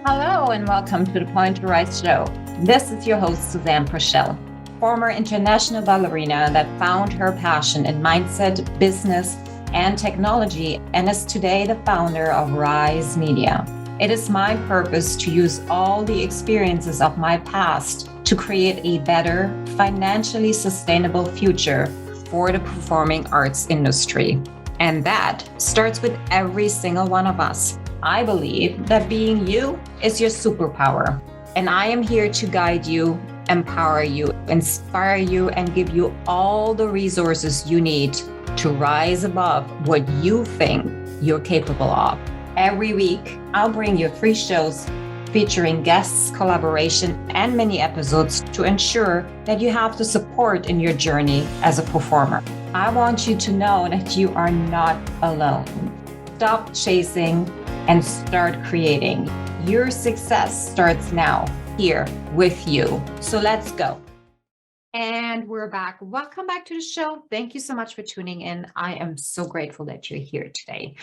Hello and welcome to the Point to Rise show. This is your host, Suzanne Prochelle, former international ballerina that found her passion in mindset, business, and technology, and is today the founder of Rise Media. It is my purpose to use all the experiences of my past to create a better, financially sustainable future for the performing arts industry. And that starts with every single one of us. I believe that being you is your superpower. And I am here to guide you, empower you, inspire you, and give you all the resources you need to rise above what you think you're capable of. Every week, I'll bring you 3 shows featuring guests, collaboration, and mini episodes to ensure that you have the support in your journey as a performer. I want you to know that you are not alone. Stop chasing and start creating. Your success starts now, here with you. So let's go. And we're back. Welcome back to the show. Thank you so much for tuning in. I am so grateful that you're here today.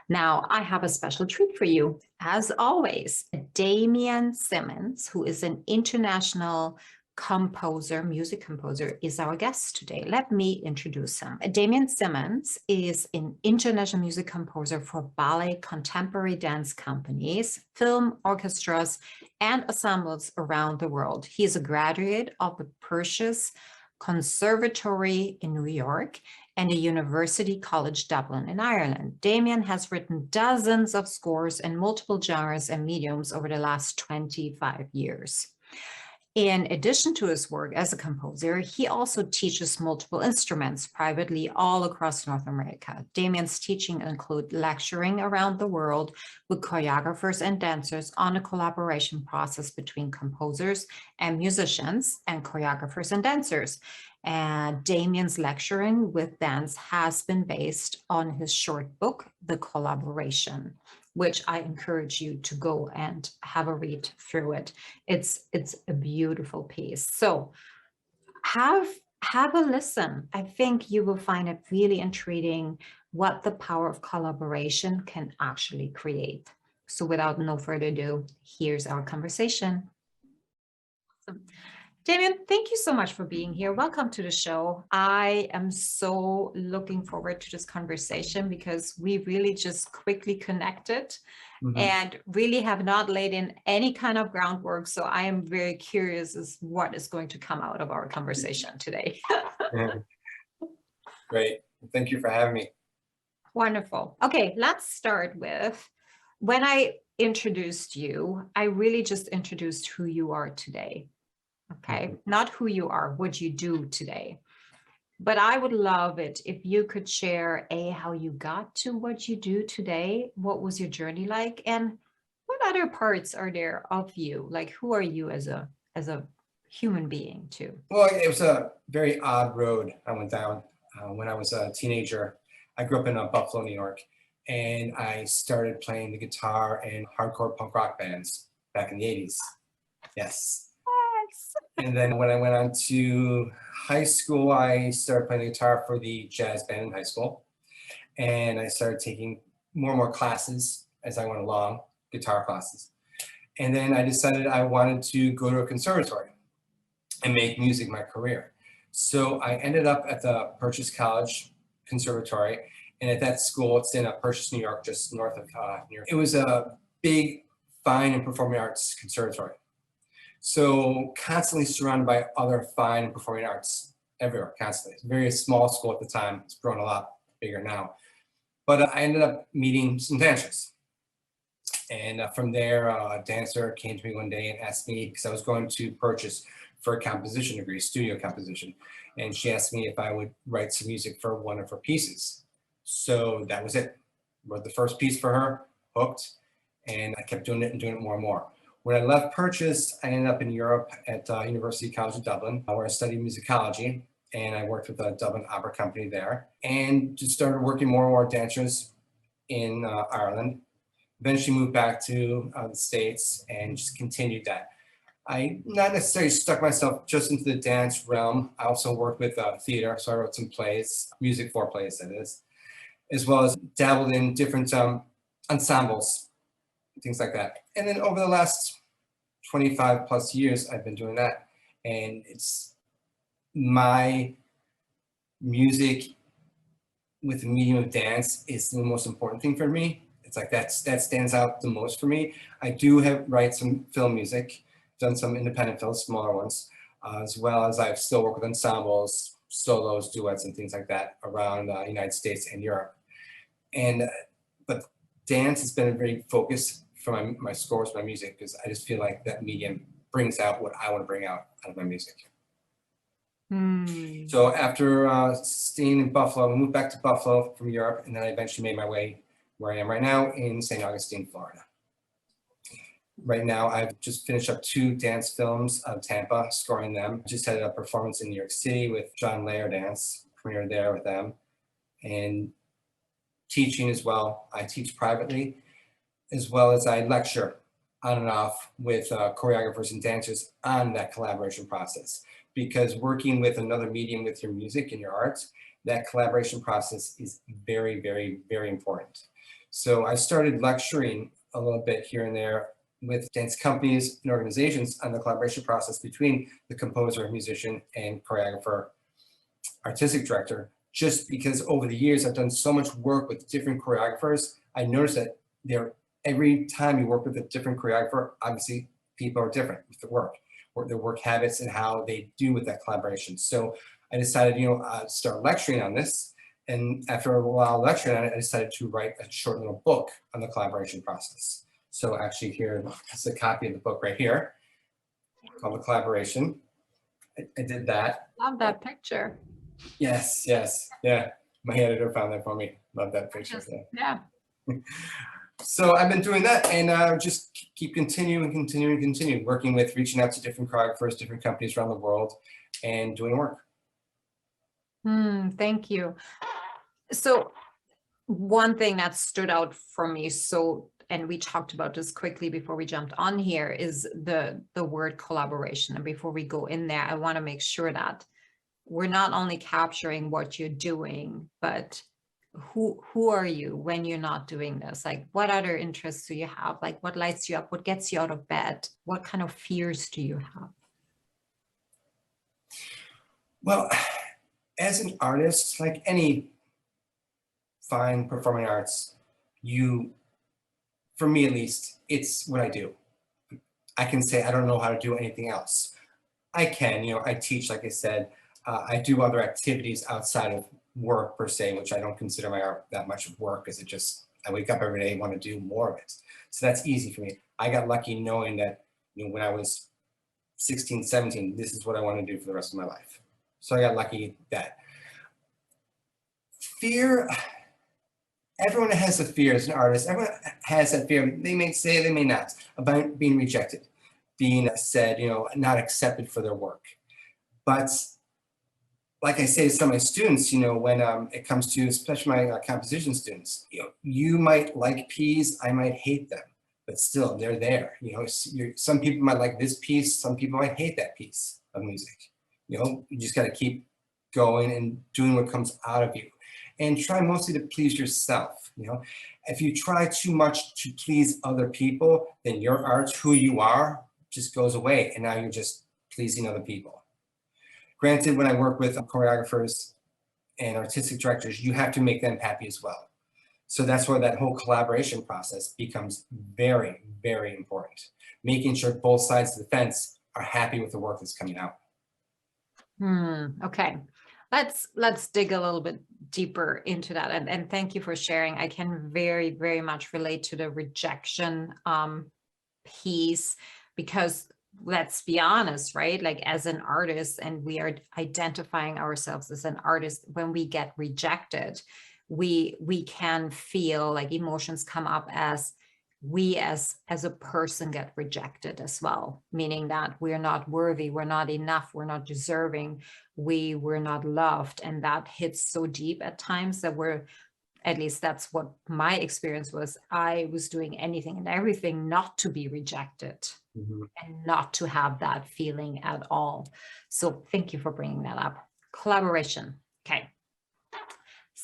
Now, I have a special treat for you. As always, Damian Simmons, who is an international composer, music composer, is our guest today. Let me introduce him. Damian Simmons is an international music composer for ballet, contemporary dance companies, film orchestras, and ensembles around the world. He is a graduate of the Purchase Conservatory in New York and the University College Dublin in Ireland. Damien has written dozens of scores in multiple genres and mediums over the last 25 years. In addition to his work as a composer, he also teaches multiple instruments privately all across North America. Damian's teaching include lecturing around the world with choreographers and dancers on a collaboration process between composers and musicians and choreographers and dancers. And Damian's lecturing with dance has been based on his short book, The Collaboration, which I encourage you to go and have a read through it. It's a beautiful piece. So have a listen. I think you will find it really intriguing what the power of collaboration can actually create. So without no further ado, here's our conversation. Awesome. Damien, thank you so much for being here. Welcome to the show. I am so looking forward to this conversation because we really just quickly connected and really have not laid in any kind of groundwork. So I am very curious as what is going to come out of our conversation today. Great. Thank you for having me. Wonderful. Okay, let's start with when I introduced you, I really just introduced who you are today. Okay, not who you are, what you do today. But I would love it if you could share how you got to what you do today, what was your journey like, and what other parts are there of you? Like, who are you as a human being too? Well, it was a very odd road I went down when I was a teenager. I grew up in Buffalo, New York, and I started playing the guitar in hardcore punk rock bands back in the 80s. Yes. And then when I went on to high school, I started playing the guitar for the jazz band in high school. And I started taking more and more classes as I went along, guitar classes. And then I decided I wanted to go to a conservatory and make music my career. So I ended up at the Purchase College Conservatory. And at that school, it's in Purchase, New York, just north of New York. It was a big, fine and performing arts conservatory. So constantly surrounded by other fine and performing arts everywhere, constantly. It's a very small school at the time. It's grown a lot bigger now. But I ended up meeting some dancers. And from there, a dancer came to me one day and asked me, because I was going to Purchase for a composition degree, studio composition. And she asked me if I would write some music for one of her pieces. So that was it. Wrote the first piece for her, hooked, and I kept doing it and doing it more and more. When I left Purchase, I ended up in Europe at University College Dublin, where I studied musicology, and I worked with a Dublin opera company there, and just started working more and more dancers in Ireland. Eventually moved back to the States and just continued that. I not necessarily stuck myself just into the dance realm. I also worked with theater, so I wrote some plays, music for plays, that is, as well as dabbled in different ensembles, things like that. And then over the last 25 plus years, I've been doing that. And it's my music with the medium of dance is the most important thing for me. It's like that stands out the most for me. I do write some film music, done some independent films, smaller ones, as well as I've still worked with ensembles, solos, duets, and things like that around the United States and Europe. And but dance has been a very focus for my scores, my music, because I just feel like that medium brings out what I want to bring out of my music. So after staying in Buffalo, I moved back to Buffalo from Europe, and then I eventually made my way where I am right now in St. Augustine, Florida. Right now, I've just finished up 2 dance films out of Tampa, scoring them. Just had a performance in New York City with John Layer Dance, premiered there with them. And teaching as well. I teach privately, as well as I lecture on and off with choreographers and dancers on that collaboration process. Because working with another medium with your music and your art, that collaboration process is very, very, very important. So I started lecturing a little bit here and there with dance companies and organizations on the collaboration process between the composer, musician, and choreographer, artistic director, just because over the years I've done so much work with different choreographers. I noticed that every time you work with a different choreographer, obviously people are different with their work habits and how they do with that collaboration. So I decided, start lecturing on this. And after a while lecturing on it, I decided to write a short little book on the collaboration process. So actually here is a copy of the book right here called The Collaboration. I did that. Love that picture. Yes, yeah. My editor found that for me. Love that picture. Yeah. So I've been doing that and just keep continuing, reaching out to different choreographers, different companies around the world and doing work. Thank you. So one thing that stood out for me, and we talked about this quickly before we jumped on here, is the word collaboration. And before we go in there, I want to make sure that we're not only capturing what you're doing, but who are you when you're not doing this? Like, what other interests do you have? Like, what lights you up? What gets you out of bed? What kind of fears do you have? Well, as an artist, like any fine performing arts, for me at least, it's what I do. I can say I don't know how to do anything else. I can, I teach, like I said, I do other activities outside of work per se, which I don't consider my art that much of work, because I wake up every day and want to do more of it. So that's easy for me. I got lucky knowing that, when I was 16, 17, this is what I want to do for the rest of my life. So I got lucky that. Fear, everyone has a fear as an artist. Everyone has that fear. They may say, they may not, about being rejected, being said, not accepted for their work. But like I say to some of my students, when it comes to, especially my composition students, you might like peas, I might hate them, but still they're there. Some people might like this piece, some people might hate that piece of music. You just got to keep going and doing what comes out of you, and try mostly to please yourself. If you try too much to please other people, then your art, who you are, just goes away, and now you're just pleasing other people. Granted, when I work with choreographers and artistic directors, you have to make them happy as well. So that's where that whole collaboration process becomes very, very important. Making sure both sides of the fence are happy with the work that's coming out. Okay. Let's dig a little bit deeper into that. And thank you for sharing. I can very, very much relate to the rejection piece, because let's be honest, right? Like, as an artist, and we are identifying ourselves as an artist, when we get rejected, we can feel like emotions come up as we as a person get rejected as well, meaning that we're not worthy, we're not enough, we're not deserving, we're not loved. And that hits so deep at times that at least that's what my experience was. I was doing anything and everything not to be rejected. And not to have that feeling at all. So thank you for bringing that up. Collaboration. Okay.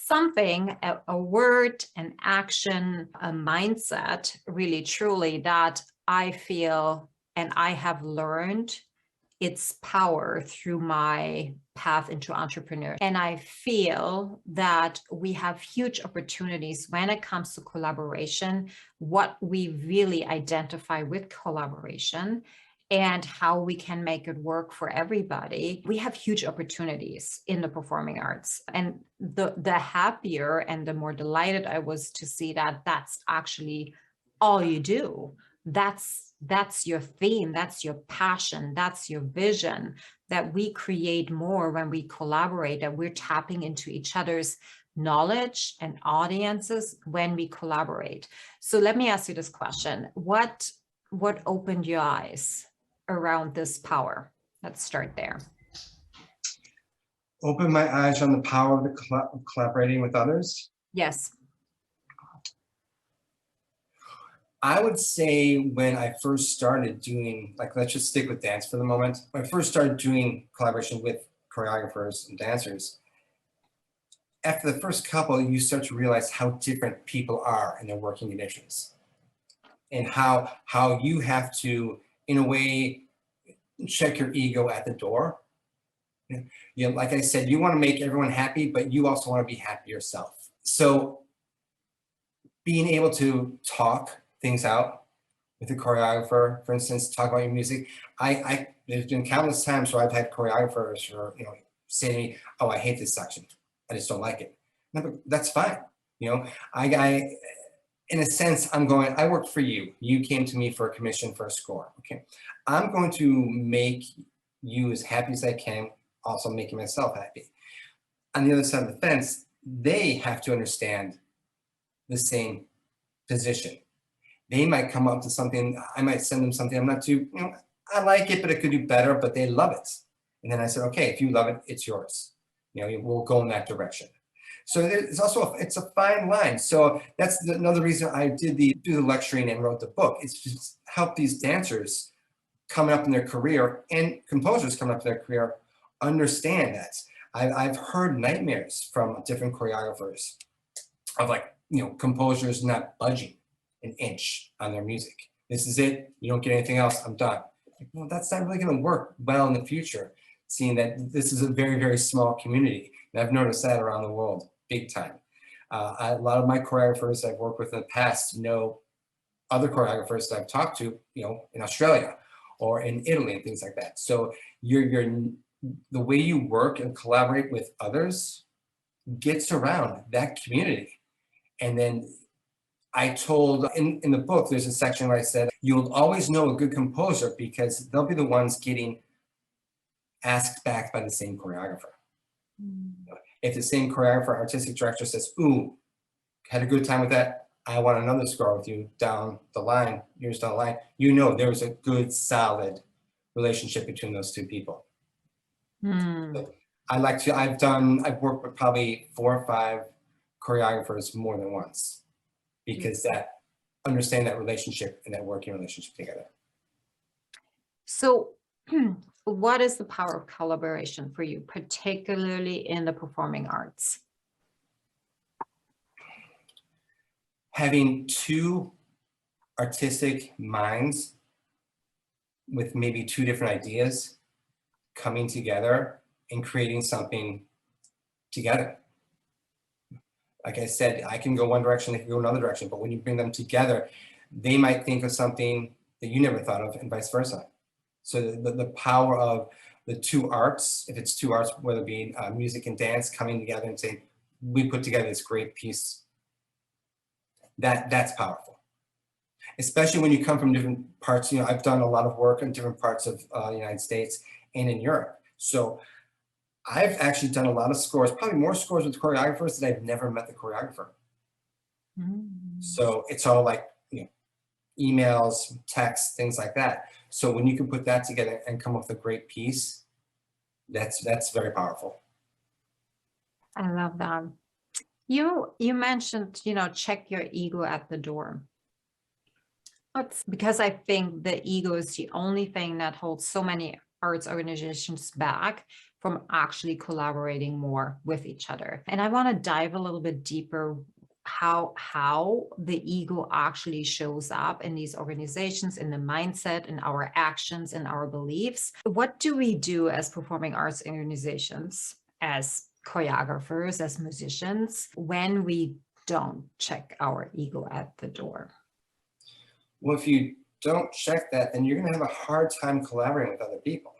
something, a word, an action, a mindset, really truly, that I feel and I have learned its power through my path into entrepreneur. And I feel that we have huge opportunities when it comes to collaboration, what we really identify with collaboration and how we can make it work for everybody. We have huge opportunities in the performing arts. And the happier and the more delighted I was to see that that's actually all you do. That's your theme, that's your passion, that's your vision, that we create more when we collaborate, that we're tapping into each other's knowledge and audiences when we collaborate. So let me ask you this question. What opened your eyes around this power? Let's start there. Open my eyes on the power of of collaborating with others. Yes. I would say when I first started doing, like, let's just stick with dance for the moment. When I first started doing collaboration with choreographers and dancers, after the first couple, you start to realize how different people are in their working conditions, and how you have to, in a way, check your ego at the door. You know, like I said, you want to make everyone happy, but you also want to be happy yourself. So being able to talk things out with a choreographer, for instance, talk about your music. There's been countless times where I've had choreographers or, say to me, "Oh, I hate this section. I just don't like it." No, but that's fine. I in a sense, I'm going, I worked for you. You came to me for a commission for a score. Okay. I'm going to make you as happy as I can, also making myself happy. On the other side of the fence, they have to understand the same position. They might come up to something, I might send them something I'm not too, I like it, but it could do better, but they love it. And then I said, okay, if you love it, it's yours. We'll go in that direction. So it's also, it's a fine line. So that's another reason I did do the lecturing and wrote the book. It's just help these dancers coming up in their career and composers coming up in their career understand that. I've heard nightmares from different choreographers of, like, composers not budging an inch on their music. This is it. You don't get anything else. I'm done. Like, well, that's not really going to work well in the future, seeing that this is a very, very small community. And I've noticed that around the world, big time. A lot of my choreographers I've worked with in the past know other choreographers that I've talked to, in Australia or in Italy and things like that. So the way you work and collaborate with others gets around that community. And then I told in the book, there's a section where I said, you'll always know a good composer because they'll be the ones getting asked back by the same choreographer. If the same choreographer, artistic director says, "Ooh, had a good time with that. I want another score with you down the line, years down the line," there was a good, solid relationship between those two people. So I've worked with probably 4 or 5 choreographers more than once, because that understand that relationship and that working relationship together. So what is the power of collaboration for you, particularly in the performing arts? Having 2 artistic minds with maybe 2 different ideas coming together and creating something together. Like I said, I can go one direction, they can go another direction, but when you bring them together, they might think of something that you never thought of, and vice versa. So the power of the 2 arts, if it's 2 arts, whether it be music and dance, coming together and saying, we put together this great piece, that's powerful. Especially when you come from different parts. I've done a lot of work in different parts of the United States and in Europe. So I've actually done a lot of scores, probably more scores with choreographers that I've never met the choreographer. So it's all like, emails, texts, things like that. So when you can put that together and come up with a great piece, that's very powerful. I love that. You mentioned, check your ego at the door. That's because I think the ego is the only thing that holds so many arts organizations back from actually collaborating more with each other. And I want to dive a little bit deeper how the ego actually shows up in these organizations, in the mindset, in our actions, in our beliefs. What do we do as performing arts organizations, as choreographers, as musicians, when we don't check our ego at the door? Well, if you don't check that, then you're going to have a hard time collaborating with other people.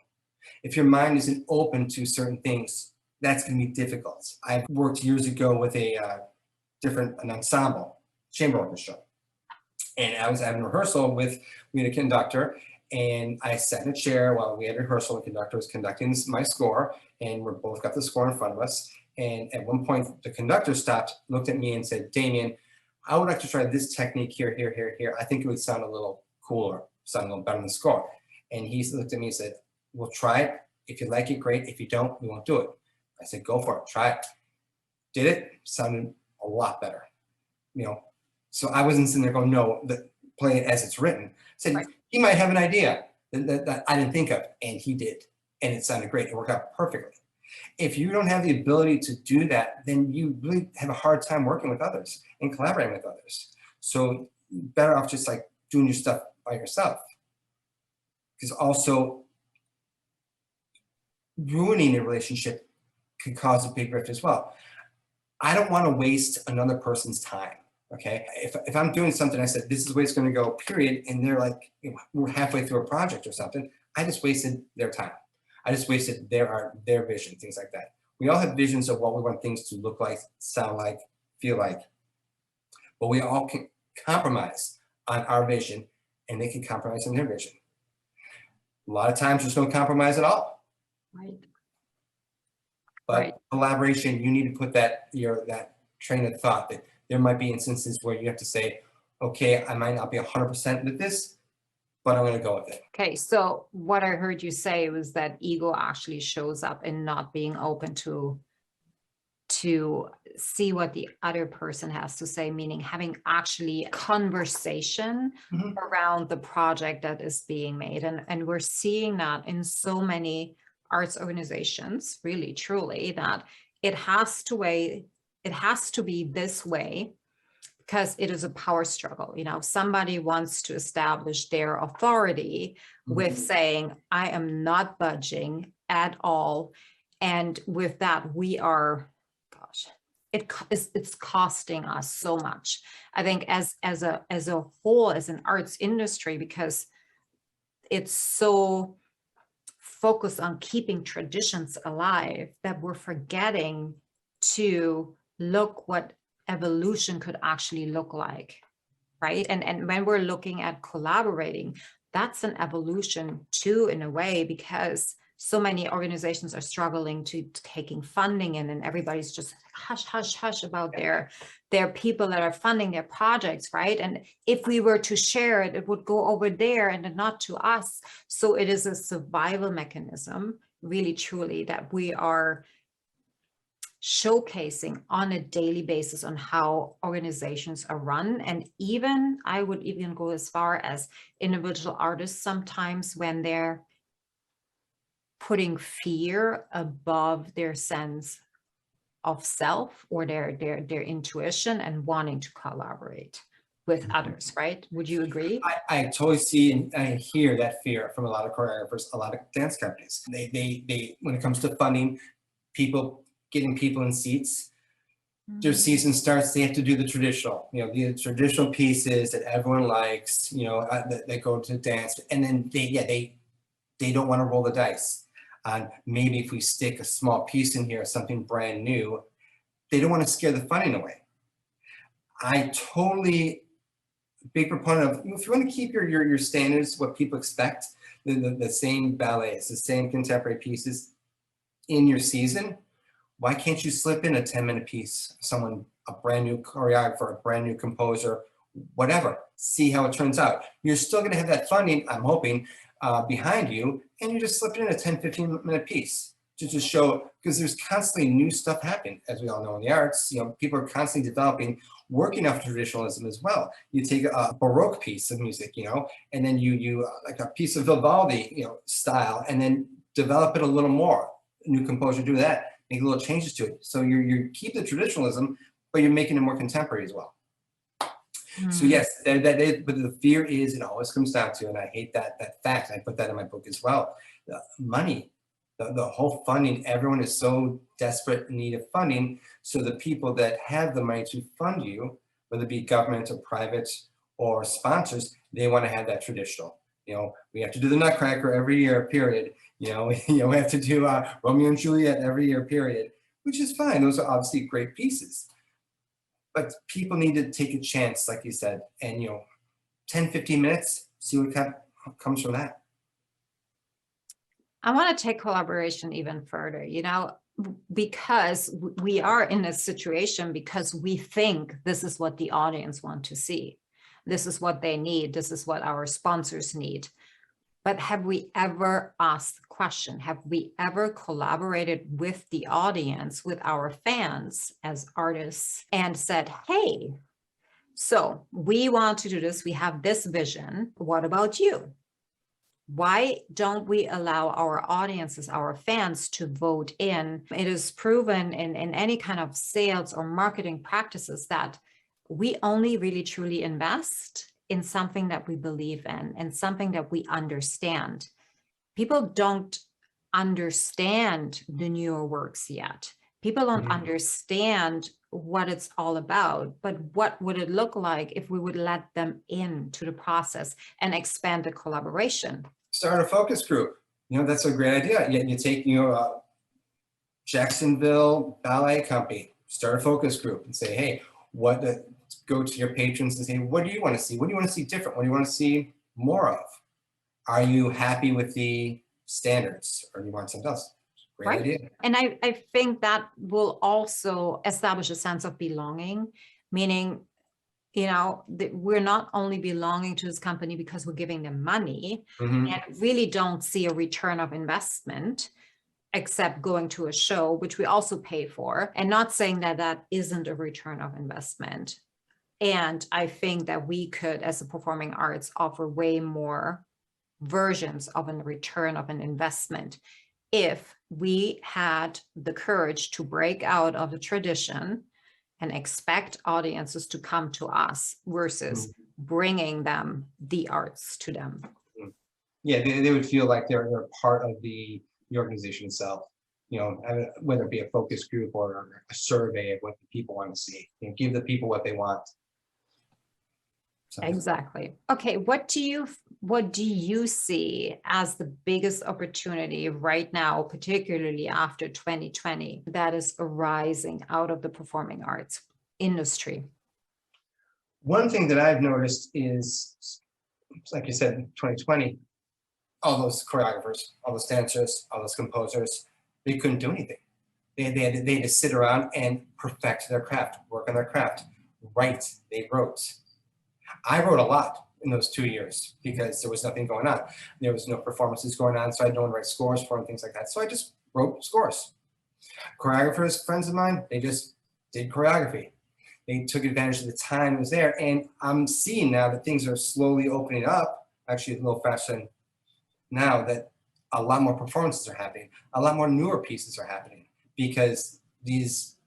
If your mind isn't open to certain things, that's going to be difficult. I've worked years ago with an ensemble, chamber orchestra. And I was having rehearsal we had a conductor, and I sat in a chair while we had rehearsal. The conductor was conducting my score, and we both got the score in front of us. And at one point, the conductor stopped, looked at me and said, "Damien, I would like to try this technique here, here, here, here. I think it would sound a little cooler, sound a little better than the score." And he looked at me and said, "We'll try it. If you like it, great. If you don't, we won't do it." I said, "Go for it. Try it." Did it. Sounded a lot better. So I wasn't sitting there going, "No, play it as it's written." I said, right. He might have an idea that I didn't think of, and he did. And it sounded great. It worked out perfectly. If you don't have the ability to do that, then you really have a hard time working with others and collaborating with others. So better off just like doing your stuff by yourself. Because also ruining a relationship could cause a big rift as well. I don't want to waste another person's time. Okay. If I'm doing something, I said, this is the way it's going to go, period. And they're like, we're halfway through a project or something. I just wasted their time. I just wasted their vision, things like that. We all have visions of what we want things to look like, sound like, feel like. But we all can compromise on our vision, and they can compromise on their vision. A lot of times there's no compromise at all. Right. But collaboration, you need to put that train of thought that there might be instances where you have to say, okay, I might not be 100% with this, but I'm going to go with it. Okay, so what I heard you say was that ego actually shows up in not being open to see what the other person has to say, meaning having actually a conversation around the project that is being made. And we're seeing that in so many arts organizations, really, truly, that it has to be this way because it is a power struggle. Somebody wants to establish their authority with saying, I am not budging at all. And with that, we are, it's costing us so much. I think as a whole, as an arts industry, because it's so focused on keeping traditions alive that we're forgetting to look what evolution could actually look like, right? And when we're looking at collaborating, that's an evolution too, in a way, because so many organizations are struggling to taking funding in, and everybody's just hush, hush, hush about their people that are funding their projects, right? And if we were to share it, it would go over there and not to us. So it is a survival mechanism, really, truly, that we are showcasing on a daily basis on how organizations are run. And even, I would even go as far as individual artists sometimes, when they're putting fear above their sense of self or their intuition and wanting to collaborate with others, right? Would you agree? I totally see and I hear that fear from a lot of choreographers, a lot of dance companies. They when it comes to funding, getting people in seats, their season starts, they have to do the traditional, the traditional pieces that everyone likes, that go to dance, and then they don't want to roll the dice. Maybe if we stick a small piece in here, something brand new, they don't want to scare the funding away. I totally big proponent of, if you want to keep your standards, what people expect, the same ballets, the same contemporary pieces in your season, why can't you slip in a 10-minute piece, a brand new choreographer, a brand new composer, whatever, see how it turns out. You're still going to have that funding, I'm hoping, behind you, and you just slip in a 10-15-minute piece to just show, because there's constantly new stuff happening, as we all know in the arts. People are constantly developing, working off traditionalism as well. You take a Baroque piece of music, and then you like a piece of Vivaldi, style, and then develop it a little more. new composer, do that, make little changes to it. So you keep the traditionalism, but you're making it more contemporary as well. So yes, that is, but the fear is, it always comes down to, and I hate that fact, I put that in my book as well, money. The whole funding, everyone is so desperate in need of funding. So the people that have the money to fund you, whether it be government or private or sponsors, they want to have that traditional. We have to do the Nutcracker every year, period. We have to do Romeo and Juliet every year, period, which is fine. Those are obviously great pieces. But people need to take a chance, like you said, and 10, 15 minutes, see what comes from that. I want to take collaboration even further, because we are in a situation because we think this is what the audience want to see. This is what they need. This is what our sponsors need. But have we ever asked the question? Have we ever collaborated with the audience, with our fans as artists, and said, hey, so we want to do this. We have this vision. What about you? Why don't we allow our audiences, our fans, to vote in? It is proven in any kind of sales or marketing practices that we only really truly invest in something that we believe in and something that we understand. People don't understand the newer works yet. People don't understand what it's all about, but what would it look like if we would let them into the process and expand the collaboration? Start a focus group. That's a great idea. You take, Jacksonville Ballet Company, start a focus group and say, hey, go to your patrons and say, what do you want to see? What do you want to see different? What do you want to see more of? Are you happy with the standards, or do you want something else? Great idea. And I think that will also establish a sense of belonging, meaning, that we're not only belonging to this company because we're giving them money and really don't see a return of investment, except going to a show, which we also pay for, and not saying that that isn't a return of investment. And I think that we could, as a performing arts, offer way more versions of a return of an investment if we had the courage to break out of the tradition and expect audiences to come to us versus bringing them the arts to them. Yeah, they would feel like they're part of the organization itself. Whether it be a focus group or a survey of what the people want to see, give the people what they want. So. Exactly. Okay, what do you see as the biggest opportunity right now, particularly after 2020, that is arising out of the performing arts industry? One thing that I've noticed is, like you said, in 2020, all those choreographers, all those dancers, all those composers, they couldn't do anything. They had to sit around and perfect their craft, work on their craft, write. They wrote. I wrote a lot in those 2 years because there was nothing going on. There was no performances going on, so I had no one to write scores for and things like that. So I just wrote scores. Choreographers, friends of mine, they just did choreography. They took advantage of the time that was there. And I'm seeing now that things are slowly opening up, actually a little faster than now, that a lot more performances are happening. A lot more newer pieces are happening because these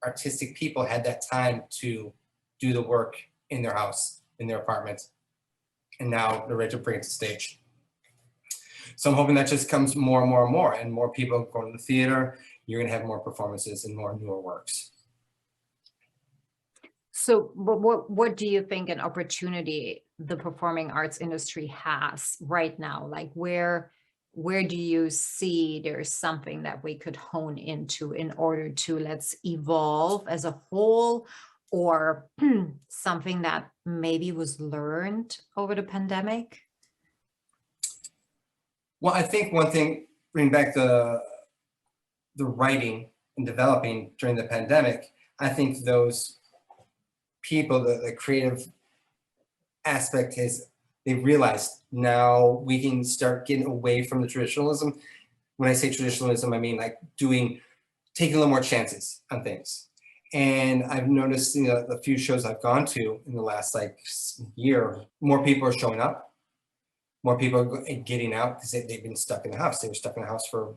artistic people had that time to do the work in their house, in their apartment, and now they're ready to bring it to stage. So I'm hoping that just comes more and more and more, and more people going to the theater. You're going to have more performances and more newer works. So what do you think an opportunity the performing arts industry has right now? Like where do you see there's something that we could hone into in order to let's evolve as a whole, or something that maybe was learned over the pandemic? Well, I think one thing, bring back the writing and developing during the pandemic, I think those people, the creative aspect is, they realized now we can start getting away from the traditionalism. When I say traditionalism, I mean like taking a little more chances on things. And I've noticed, the few shows I've gone to in the last year, more people are showing up, more people are getting out because they've been stuck in the house. They were stuck in the house for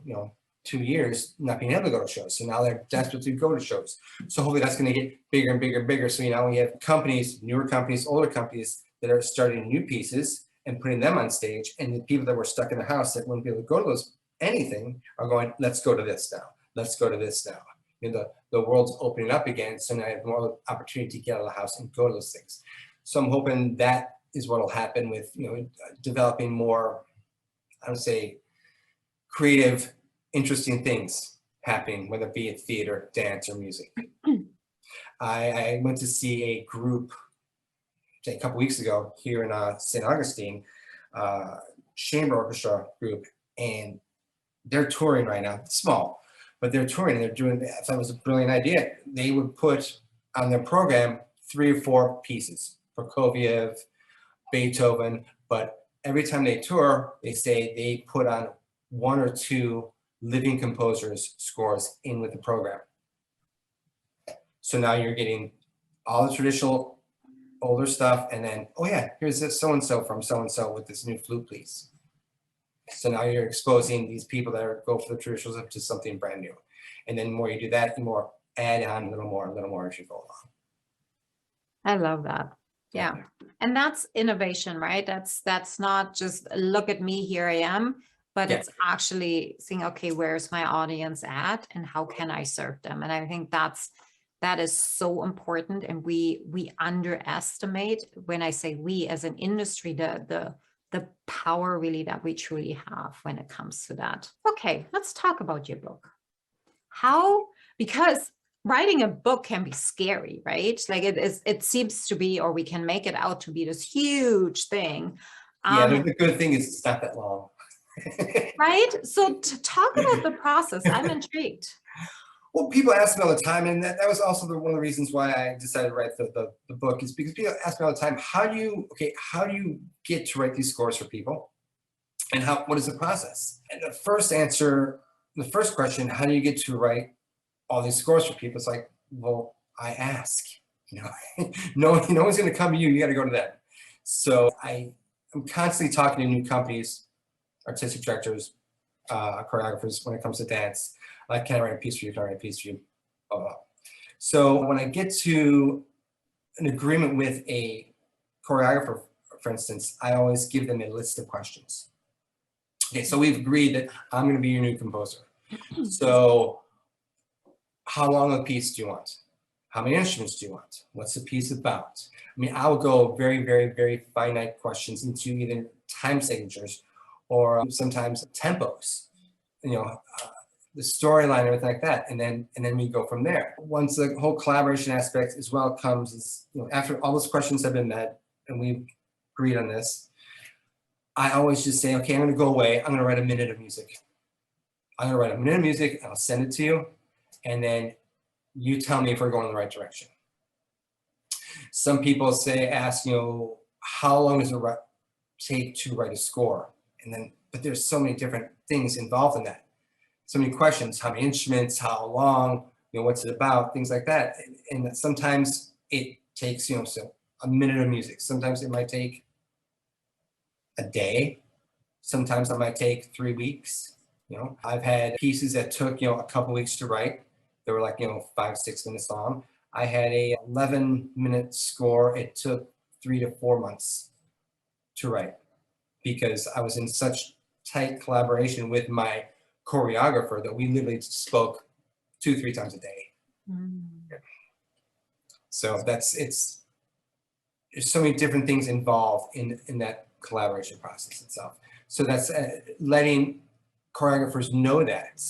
2 years not being able to go to shows. So now they're desperate to go to shows. So hopefully that's going to get bigger and bigger and bigger. So now we have companies, newer companies, older companies that are starting new pieces and putting them on stage. And the people that were stuck in the house that wouldn't be able to go to those anything are going, let's go to this now. Let's go to this now. You know, the world's opening up again. So now I have more opportunity to get out of the house and go to those things. So I'm hoping that is what will happen with, you know, developing more, I would say, creative, interesting things happening, whether it be at theater, dance, or music. I went to see a group a couple weeks ago here in St. Augustine, chamber orchestra group, and they're touring right now. It's small, but they're touring. They're doing, I thought it was a brilliant idea. They would put on their program 3 or 4 pieces, Prokofiev, Beethoven, but every time they tour, they say they put on 1 or 2 living composers' scores in with the program. So now you're getting all the traditional older stuff, and then, oh yeah, here's this so-and-so from so-and-so with this new flute piece. So now you're exposing these people that go for the traditionals up to something brand new. And then the more you do that, the more add on a little more as you go along. I love that. Yeah. And that's innovation, right? That's not just look at me, here I am, but it's actually saying, okay, where's my audience at and how can I serve them? And I think that is so important. And we underestimate, when I say we as an industry, the power really that we truly have when it comes to that. Okay, let's talk about your book. Because writing a book can be scary, right? Like it seems to be, or we can make it out to be this huge thing. Yeah, the good thing is it's not that long. Right? So to talk about the process, I'm intrigued. Well, people ask me all the time, and that was also one of the reasons why I decided to write the book, is because people ask me all the time, how do you get to write these scores for people? And what is the process? And the first question, how do you get to write all these scores for people? It's like, well, I ask, you know, no one's going to come to you. You got to go to them. So I'm constantly talking to new companies, artistic directors, choreographers when it comes to dance. Like, can I write a piece for you? Can I write a piece for you? Blah, blah. So when I get to an agreement with a choreographer, for instance, I always give them a list of questions. Okay, so we've agreed that I'm going to be your new composer. So how long a piece do you want? How many instruments do you want? What's the piece about? I mean, I will go very, very, very finite questions into either time signatures or sometimes tempos, you know, the storyline, everything like that, and then we go from there. Once the whole collaboration aspect as well comes, is, you know, after all those questions have been met and we've agreed on this, I always just say, okay, I'm going to go away. I'm going to write a minute of music. I'm going to write a minute of music. I'll send it to you, and then you tell me if we're going in the right direction. Some people ask, you know, how long does it take to write a score? But there's so many different things involved in that. So many questions, how many instruments, how long, you know, what's it about, things like that. And sometimes it takes, you know, so a minute of music. Sometimes it might take a day. Sometimes it might take 3 weeks. You know, I've had pieces that took, you know, a couple weeks to write. They were like, you know, 5-6 minutes long. I had a 11-minute score. It took 3 to 4 months to write because I was in such tight collaboration with my choreographer that we literally spoke 2-3 times a day. Yeah. So there's so many different things involved in that collaboration process itself. So that's letting choreographers know that.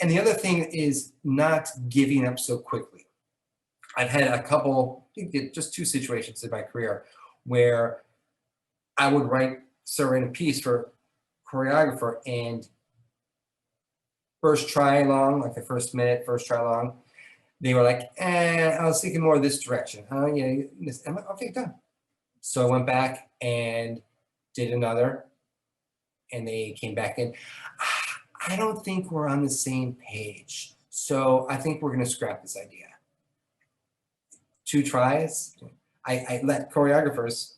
And the other thing is not giving up so quickly. I've had a couple, just 2 situations in my career where I would start writing a piece for choreographer, and first try along, like the first minute, first try along, they were like, I was thinking more of this direction. Yeah, I'm like, okay, done. So I went back and did another, and they came back in. I don't think we're on the same page. So I think we're going to scrap this idea. 2 tries. I let choreographers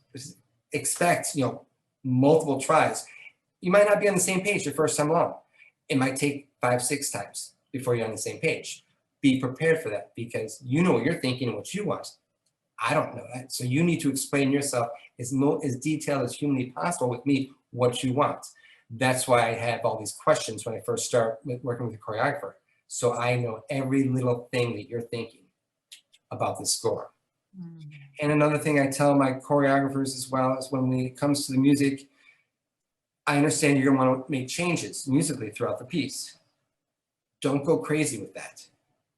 expect, you know, multiple tries. You might not be on the same page the first time along. It might take 5, 6 times before you're on the same page. Be prepared for that because you know what you're thinking and what you want. I don't know that. So you need to explain yourself as detailed as humanly possible with me what you want. That's why I have all these questions when I first start working with a choreographer. So I know every little thing that you're thinking about the score. And another thing I tell my choreographers as well is when it comes to the music, I understand you're gonna want to make changes musically throughout the piece. Don't go crazy with that.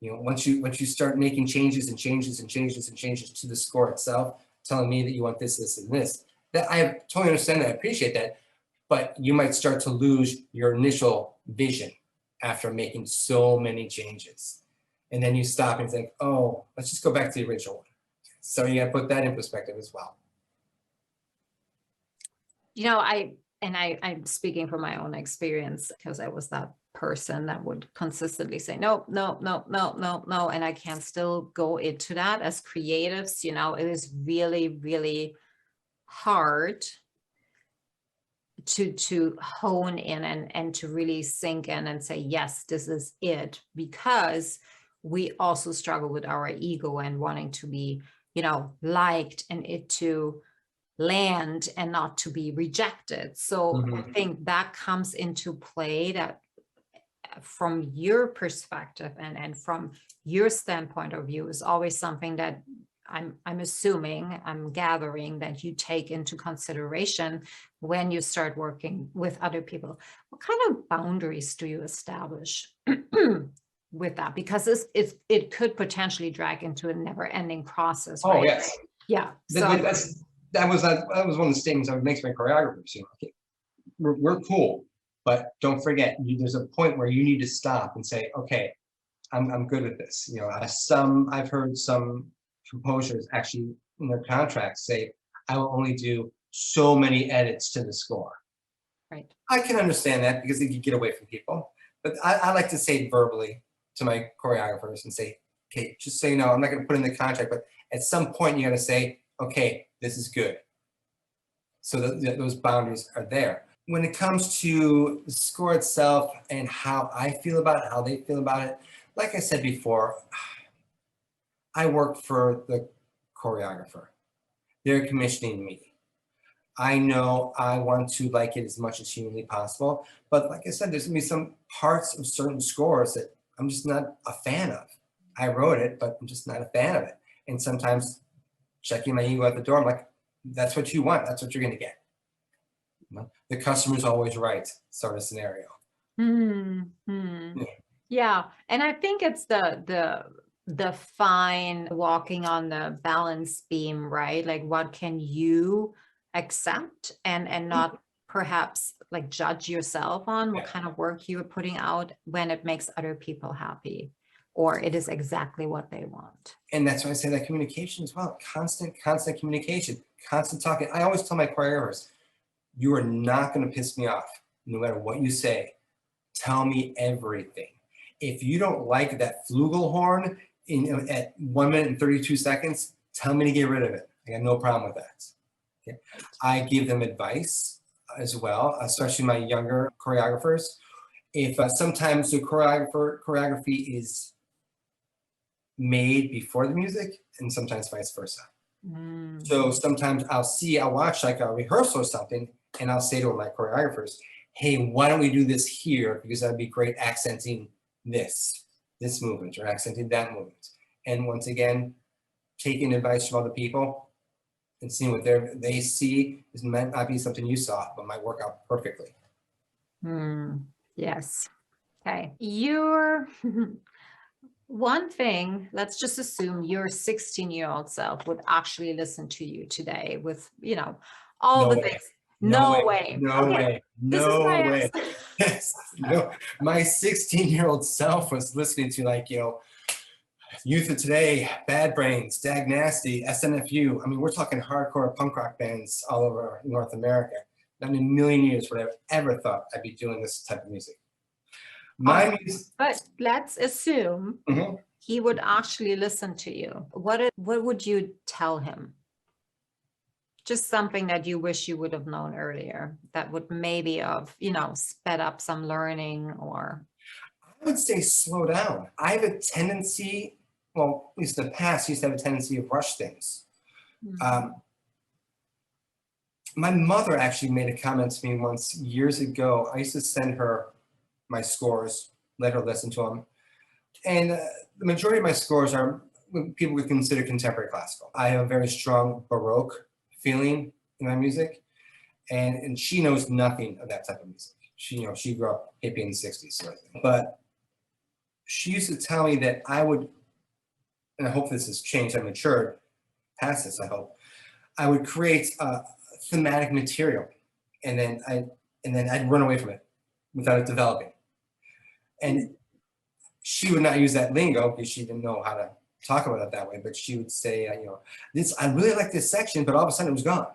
You know, once you start making changes and changes and changes and changes to the score itself, telling me that you want this, this, and this, that I totally understand that, I appreciate that, but you might start to lose your initial vision after making so many changes. And then you stop and think, oh, let's just go back to the original one. So you gotta put that in perspective as well. You know, I'm speaking from my own experience because I was that person that would consistently say, no, no, no, no, no, no. And I can still go into that as creatives. You know, it is really, really hard to hone in and to really sink in and say, yes, this is it, because we also struggle with our ego and wanting to be, you know, liked and it to land and not to be rejected. So I think that comes into play, that from your perspective and from your standpoint of view is always something that I'm assuming, I'm gathering that you take into consideration when you start working with other people. What kind of boundaries do you establish with that? Because it could potentially drag into a never-ending process, right? Oh, yes. Yeah. That was one of the statements I would make to my choreographers. You know, okay, we're cool, but don't forget, there's a point where you need to stop and say, okay, I'm good with this. You know, I've heard some composers actually in their contracts say, I will only do so many edits to the score. Right. I can understand that because they can get away from people, but I like to say verbally to my choreographers and say, okay, just so you know, I'm not going to put in the contract, but at some point you got to say, okay, this is good. So those boundaries are there. When it comes to the score itself and how I feel about it, how they feel about it, like I said before, I work for the choreographer. They're commissioning me. I know I want to like it as much as humanly possible, but like I said, there's gonna be some parts of certain scores that I'm just not a fan of. I wrote it, but I'm just not a fan of it. And sometimes checking my ego at the door, I'm like, that's what you want, that's what you're gonna get. You know? The customer's always right, sort of scenario. Yeah, and I think it's the fine walking on the balance beam, right? Like what can you accept and not perhaps like judge yourself on what kind of work you're putting out when it makes other people happy or it is exactly what they want. And that's why I say that communication as well. Constant communication, constant talking. I always tell my choreographers, you are not going to piss me off no matter what you say. Tell me everything. If you don't like that flugelhorn at 1 minute and 32 seconds, tell me to get rid of it. I got no problem with that. Okay? I give them advice as well, especially my younger choreographers. If sometimes the choreography is made before the music and sometimes vice versa. So sometimes I'll watch like a rehearsal or something and I'll say to my choreographers, hey, why don't we do this here? Because that'd be great accenting this movement or accenting that movement. And once again, taking advice from other people and seeing what they see might not be something you saw, but might work out perfectly. Yes. Okay. You're one thing, let's just assume your 16-year-old self would actually listen to you today with, you know, all the things. No way. No way. Yes. No, my 16-year-old self was listening to like, you know, Youth of Today, Bad Brains, Dag Nasty, SNFU. I mean, we're talking hardcore punk rock bands all over North America. Not in a million years would I have ever thought I'd be doing this type of music. But let's assume he would actually listen to you. What would you tell him? Just something that you wish you would have known earlier that would maybe have, sped up some learning or. I would say slow down. I have a tendency, well, at least in the past, I used to have a tendency to rush things. My mother actually made a comment to me once years ago. I used to send her my scores, let her listen to them. And the majority of my scores are what people would consider contemporary classical. I have a very strong Baroque feeling in my music. And she knows nothing of that type of music. She grew up hippie in the 60s, sort of thing. But she used to tell me that I would, and I hope this has changed, I matured past this, I hope. I would create thematic material, and then I'd run away from it without it developing. And she would not use that lingo because she didn't know how to talk about it that way. But she would say, I really like this section, but all of a sudden it was gone.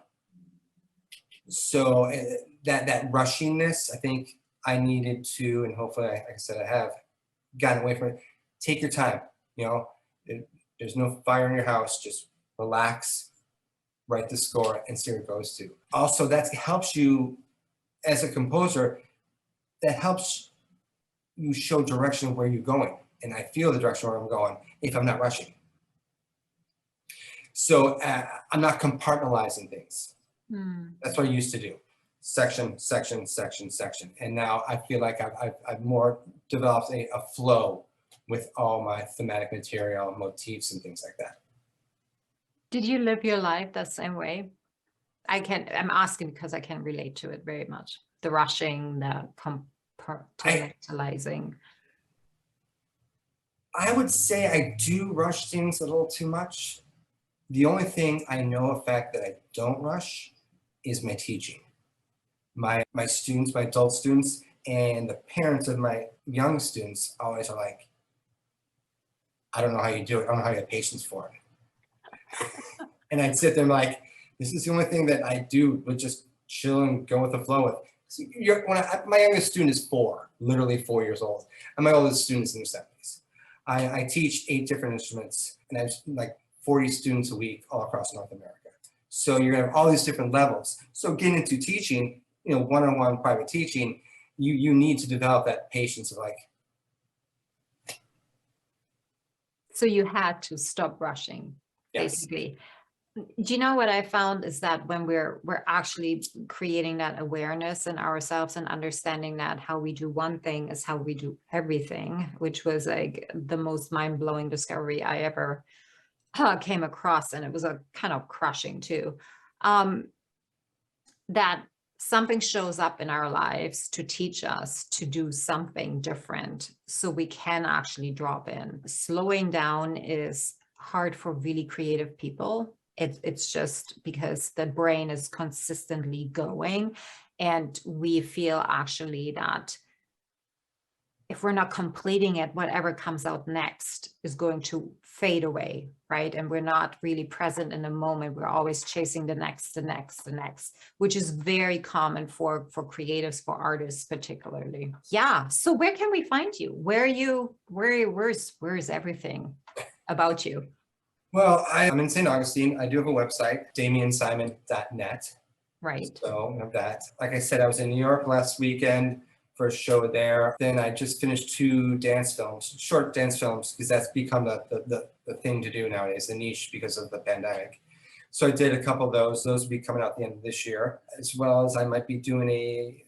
So that rushingness, I think I needed to, and hopefully, like I said, I have gotten away from it. Take your time. There's no fire in your house. Just relax, write the score, and see where it goes to. Also, that helps you as a composer. That helps you show direction of where you're going, and I feel the direction where I'm going if I'm not rushing. So I'm not compartmentalizing things. That's what I used to do. Section, section, section, section. And now I feel like I've more developed a flow with all my thematic material, motifs, and things like that. Did you live your life the same way? I'm asking because I can relate to it very much. The rushing, the compartmentalizing. I would say I do rush things a little too much. The only thing I know of fact that I don't rush is my teaching. My students, my adult students, and the parents of my young students always are like, I don't know how you do it. I don't know how you have patience for it. And I'd sit there and like, this is the only thing that I do, but just chill and go with the flow with. So my youngest student is 4, literally 4 years old, and my oldest student is in their 70s. I teach 8 different instruments, and I have like 40 students a week all across North America. So you're gonna have all these different levels. So getting into teaching, one-on-one private teaching, you need to develop that patience of like. So you had to stop rushing, basically. Yes. Do you know what I found is that when we're actually creating that awareness in ourselves and understanding that how we do one thing is how we do everything, which was like the most mind-blowing discovery I ever came across, and it was a kind of crushing too, that something shows up in our lives to teach us to do something different so we can actually drop in. Slowing down is hard for really creative people. It's just because the brain is consistently going, and we feel actually that if we're not completing it, whatever comes out next is going to fade away, right? And we're not really present in the moment. We're always chasing the next, which is very common for creatives, for artists particularly. Yeah. So where can we find you? Where's everything about you? Well, I'm in St. Augustine. I do have a website, damiansimon.net. Right. So I have that. Like I said, I was in New York last weekend for a show there. Then I just finished 2 dance films, short dance films, because that's become the thing to do nowadays, the niche because of the pandemic. So I did a couple of those. Those will be coming out at the end of this year, as well as I might be doing a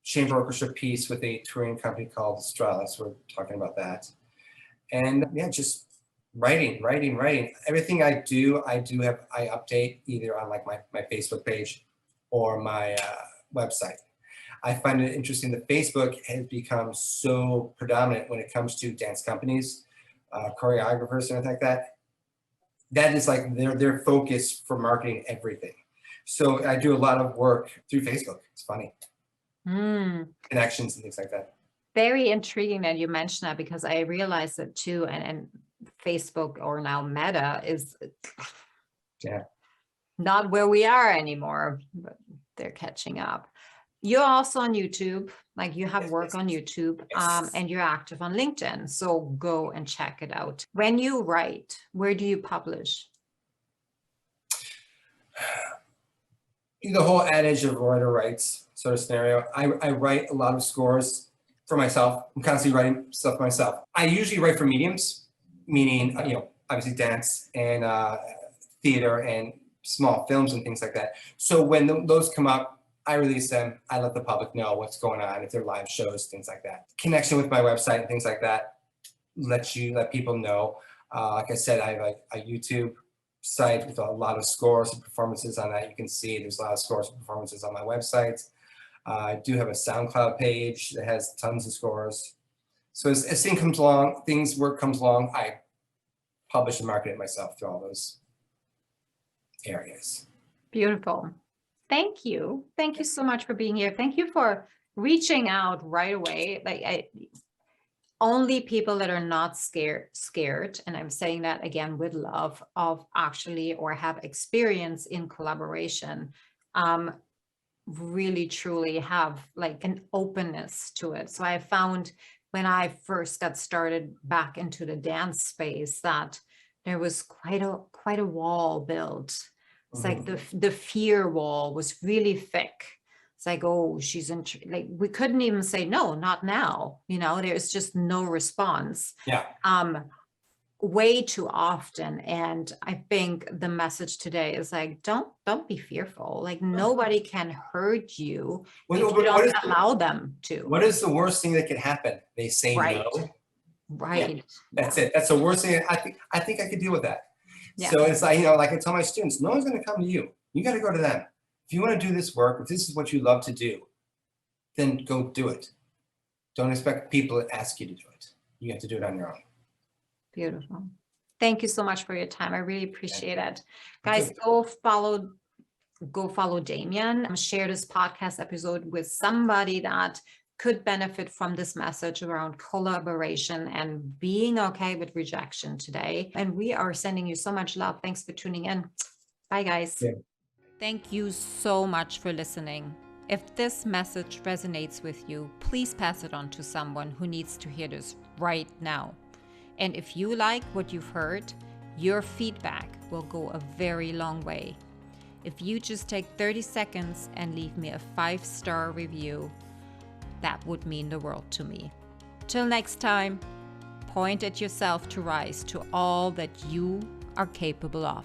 chamber orchestra piece with a touring company called Augustine. We're talking about that. And yeah, just writing. Everything I do, I update either on like my Facebook page or my website. I find it interesting that Facebook has become so predominant when it comes to dance companies, choreographers, and anything like that. That is like their focus for marketing everything. So I do a lot of work through Facebook. It's funny. Connections and things like that. Very intriguing that you mentioned that, because I realized that too, and Facebook, or now Meta, is not where we are anymore, but they're catching up. You're also on YouTube, like you have work on YouTube, and you're active on LinkedIn. So go and check it out. When you write, where do you publish? The whole adage of writer writes sort of scenario. I write a lot of scores for myself. I'm constantly writing stuff myself. I usually write for mediums, meaning, obviously dance and theater and small films and things like that. So when those come up, I release them. I let the public know what's going on, if they're live shows, things like that. Connection with my website and things like that. Let people know. Like I said, I have a YouTube site with a lot of scores and performances on that. You can see there's a lot of scores and performances on my website. I do have a SoundCloud page that has tons of scores. So as things comes along, work comes along, I publish and market it myself through all those areas. Beautiful. Thank you. Thank you so much for being here. Thank you for reaching out right away. Only people that are not scared, and I'm saying that again with love, of actually or have experience in collaboration, really truly have like an openness to it. So I found when I first got started back into the dance space that there was quite a wall built. It's like the fear wall was really thick. It's like, oh, she's in, like, we couldn't even say, no, not now. There's just no response. Yeah. Way too often. And I think the message today is like, don't be fearful. Like nobody can hurt you if you don't allow them to. What is the worst thing that could happen? They say right. no. Right. Yeah, that's it. That's the worst thing. I think I could deal with that. Yeah. So it's like, like I tell my students, no one's going to come to you. You got to go to them. If you want to do this work, if this is what you love to do, then go do it. Don't expect people to ask you to do it. You have to do it on your own. Beautiful. Thank you so much for your time. I really appreciate it. Guys, go follow Damian. Share this podcast episode with somebody that could benefit from this message around collaboration and being okay with rejection today. And we are sending you so much love. Thanks for tuning in. Bye, guys. Yeah. Thank you so much for listening. If this message resonates with you, please pass it on to someone who needs to hear this right now. And if you like what you've heard, your feedback will go a very long way. If you just take 30 seconds and leave me a 5-star review, that would mean the world to me. Till next time, point at yourself to rise to all that you are capable of.